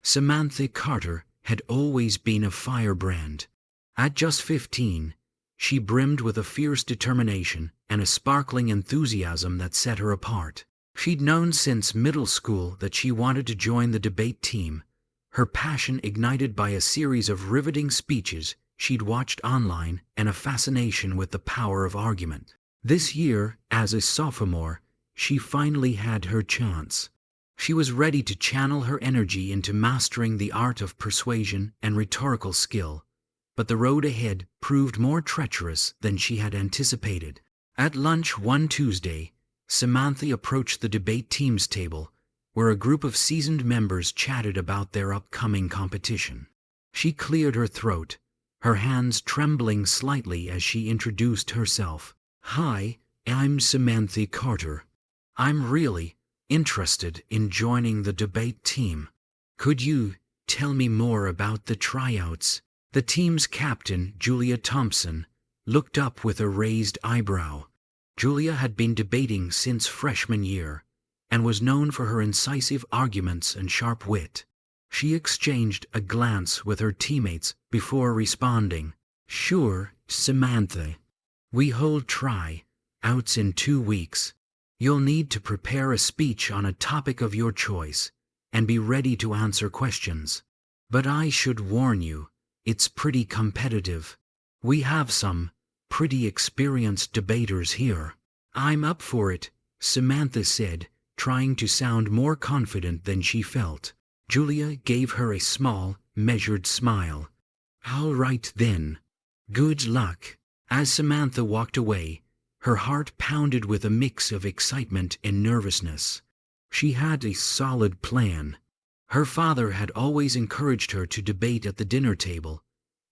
Samantha Carter had always been a firebrand. At just 15, she brimmed with a fierce determination and a sparkling enthusiasm that set her apart. She'd known since middle school that she wanted to join the debate team, her passion ignited by a series of riveting speeches she'd watched online and a fascination with the power of argument. This year, as a sophomore, she finally had her chance. She was ready to channel her energy into mastering the art of persuasion and rhetorical skill, but the road ahead proved more treacherous than she had anticipated. At lunch one Tuesday, Samantha approached the debate team's table, where a group of seasoned members chatted about their upcoming competition. She cleared her throat, her hands trembling slightly as she introduced herself. "Hi, I'm Samantha Carter. I'm really interested in joining the debate team. Could you tell me more about the tryouts?" The team's captain, Julia Thompson, looked up with a raised eyebrow. Julia had been debating since freshman year and was known for her incisive arguments and sharp wit. She exchanged a glance with her teammates before responding, "Sure, Samantha. We hold try-outs in 2 weeks. You'll need to prepare a speech on a topic of your choice and be ready to answer questions. But I should warn you, it's pretty competitive. We have some pretty experienced debaters here." "I'm up for it," Samantha said, trying to sound more confident than she felt. Julia gave her a small, measured smile. "All right then. Good luck." As Samantha walked away, her heart pounded with a mix of excitement and nervousness. She had a solid plan. Her father had always encouraged her to debate at the dinner table,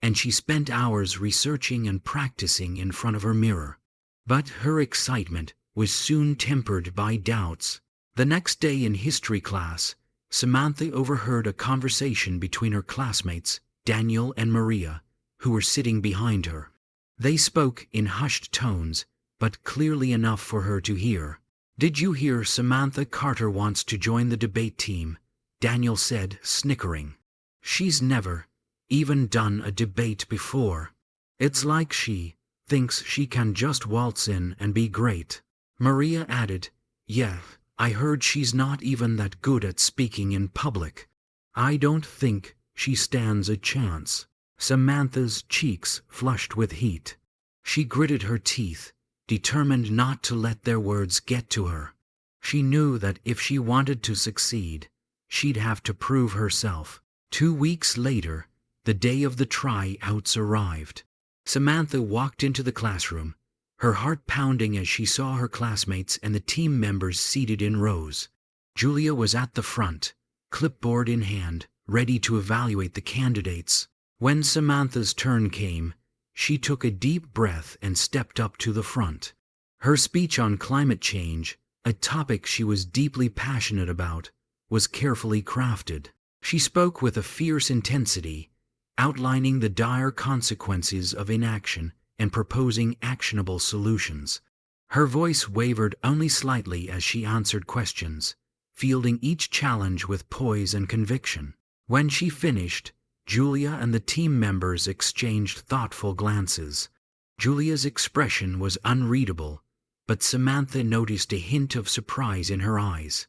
and she spent hours researching and practicing in front of her mirror. But her excitement was soon tempered by doubts. The next day in history class, Samantha overheard a conversation between her classmates, Daniel and Maria, who were sitting behind her. They spoke in hushed tones, but clearly enough for her to hear. "Did you hear Samantha Carter wants to join the debate team?" Daniel said, snickering. "She's never even done a debate before. It's like she thinks she can just waltz in and be great." Maria added, "Yeah, I heard she's not even that good at speaking in public. I don't think she stands a chance." Samantha's cheeks flushed with heat. She gritted her teeth, determined not to let their words get to her. She knew that if she wanted to succeed, she'd have to prove herself. 2 weeks later, the day of the try-outs arrived. Samantha walked into the classroom, her heart pounding as she saw her classmates and the team members seated in rows. Julia was at the front, clipboard in hand, ready to evaluate the candidates. When Samantha's turn came, she took a deep breath and stepped up to the front. Her speech on climate change, a topic she was deeply passionate about, was carefully crafted. She spoke with a fierce intensity, outlining the dire consequences of inaction and proposing actionable solutions. Her voice wavered only slightly as she answered questions, fielding each challenge with poise and conviction. When she finished, Julia and the team members exchanged thoughtful glances. Julia's expression was unreadable, but Samantha noticed a hint of surprise in her eyes.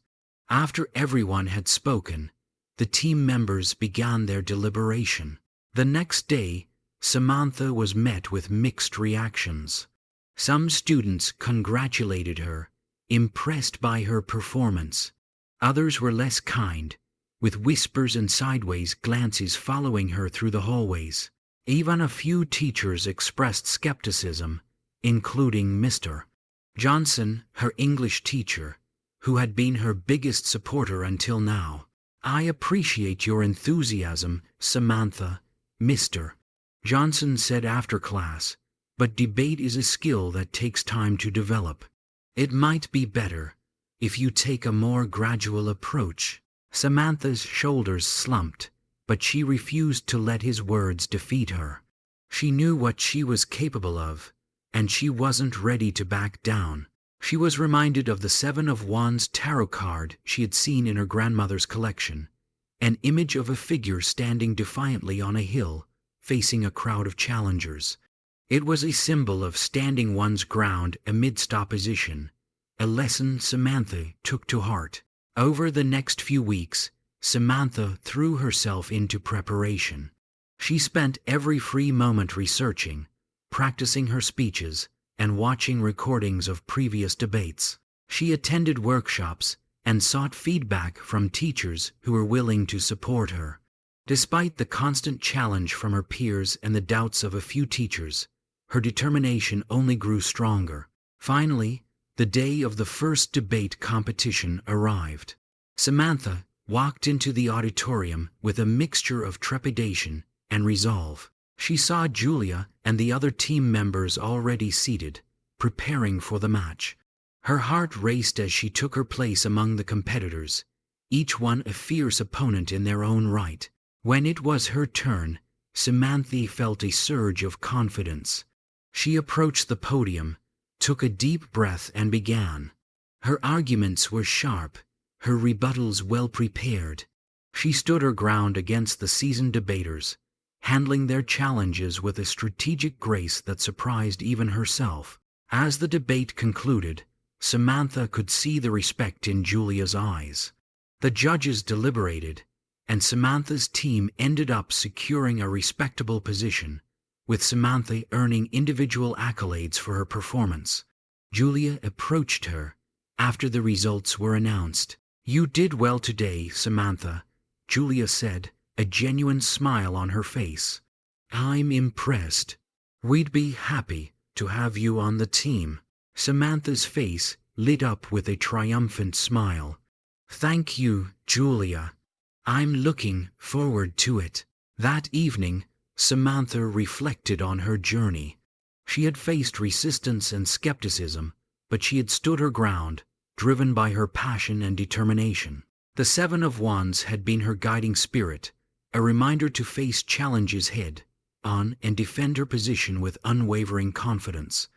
After everyone had spoken, the team members began their deliberation. The next day, Samantha was met with mixed reactions. Some students congratulated her, impressed by her performance. Others were less kind, with whispers and sideways glances following her through the hallways. Even a few teachers expressed skepticism, including Mr. Johnson, her English teacher, who had been her biggest supporter until now. "I appreciate your enthusiasm, Samantha," Mr. Johnson said after class, "but debate is a skill that takes time to develop. It might be better if you take a more gradual approach." Samantha's shoulders slumped, but she refused to let his words defeat her. She knew what she was capable of, and she wasn't ready to back down. She was reminded of the Seven of Wands tarot card she had seen in her grandmother's collection, an image of a figure standing defiantly on a hill, facing a crowd of challengers. It was a symbol of standing one's ground amidst opposition, a lesson Samantha took to heart. Over the next few weeks, Samantha threw herself into preparation. She spent every free moment researching, practicing her speeches, and watching recordings of previous debates. She attended workshops and sought feedback from teachers who were willing to support her. Despite the constant challenge from her peers and the doubts of a few teachers, her determination only grew stronger. Finally, the day of the first debate competition arrived. Samantha walked into the auditorium with a mixture of trepidation and resolve. She saw Julia and the other team members already seated, preparing for the match. Her heart raced as she took her place among the competitors, each one a fierce opponent in their own right. When it was her turn, Samantha felt a surge of confidence. She approached the podium, took a deep breath and began. Her arguments were sharp, her rebuttals well prepared. She stood her ground against the seasoned debaters, handling their challenges with a strategic grace that surprised even herself. As the debate concluded, Samantha could see the respect in Julia's eyes. The judges deliberated, and Samantha's team ended up securing a respectable position, with Samantha earning individual accolades for her performance. Julia approached her after the results were announced. "You did well today, Samantha," Julia said, a genuine smile on her face. "I'm impressed. We'd be happy to have you on the team." Samantha's face lit up with a triumphant smile. "Thank you, Julia. I'm looking forward to it." That evening, Samantha reflected on her journey. She had faced resistance and skepticism, but she had stood her ground, driven by her passion and determination. The Seven of Wands had been her guiding spirit, a reminder to face challenges head on and defend her position with unwavering confidence.